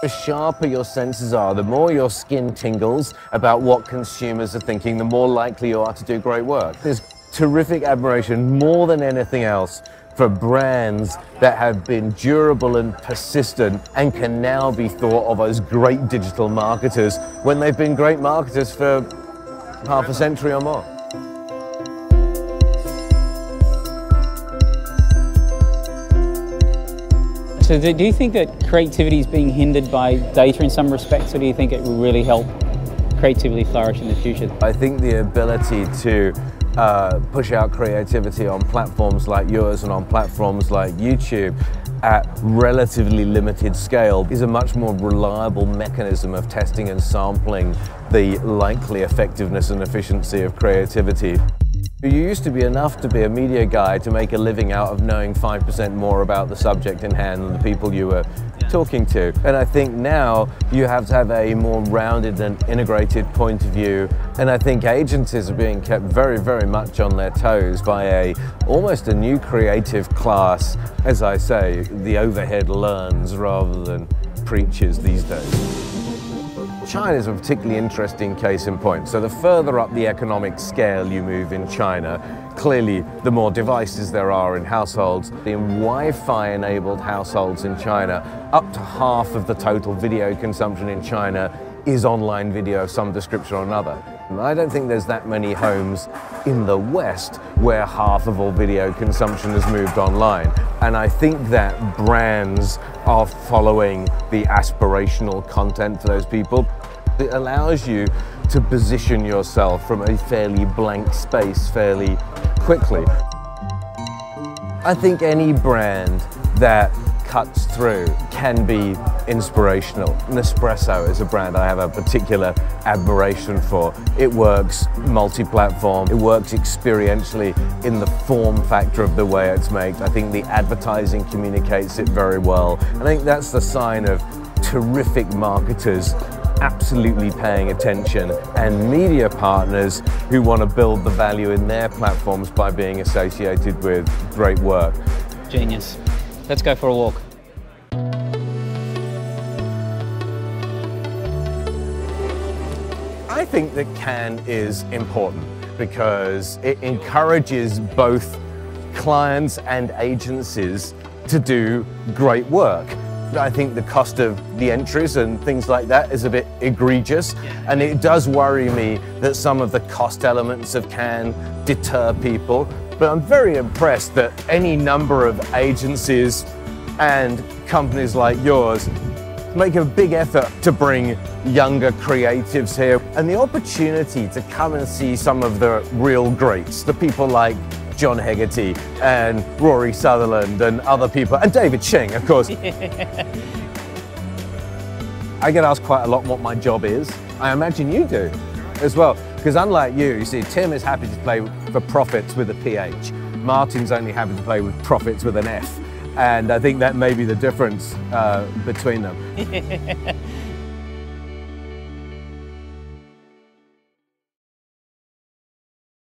The sharper your senses are, the more your skin tingles about what consumers are thinking, the more likely you are to do great work. There's terrific admiration, more than anything else, for brands that have been durable and persistent and can now be thought of as great digital marketers when they've been great marketers for half a century or more. So do you think that creativity is being hindered by data in some respects, or do you think it will really help creativity flourish in the future? I think the ability to push out creativity on platforms like yours and on platforms like YouTube at relatively limited scale is a much more reliable mechanism of testing and sampling the likely effectiveness and efficiency of creativity. You used to be enough to be a media guy to make a living out of knowing 5% more about the subject in hand than the people you were talking to. And I think now you have to have a more rounded and integrated point of view. And I think agencies are being kept very, very much on their toes by almost a new creative class. As I say, the overhead learns rather than preaches these days. China is a particularly interesting case in point. So the further up the economic scale you move in China, clearly the more devices there are in households. In Wi-Fi enabled households in China, up to half of the total video consumption in China is online video of some description or another. And I don't think there's that many homes in the West where half of all video consumption has moved online. And I think that brands are following the aspirational content for those people. It allows you to position yourself from a fairly blank space fairly quickly. I think any brand that cuts through can be inspirational. Nespresso is a brand I have a particular admiration for. It works multi-platform, it works experientially in the form factor of the way it's made. I think the advertising communicates it very well. And I think that's the sign of terrific marketers absolutely paying attention and media partners who want to build the value in their platforms by being associated with great work. Genius. Let's go for a walk. I think that CAN is important because it encourages both clients and agencies to do great work. I think the cost of the entries and things like that is a bit egregious, and it does worry me that some of the cost elements of CAN deter people. But I'm very impressed that any number of agencies and companies like yours make a big effort to bring younger creatives here, and the opportunity to come and see some of the real greats, the people like John Hegarty and Rory Sutherland and other people, and David Shing, of course. I get asked quite a lot what my job is. I imagine you do as well, because unlike you see, Tim is happy to play for profits with a PH. Martin's only happy to play with profits with an F. And I think that may be the difference between them.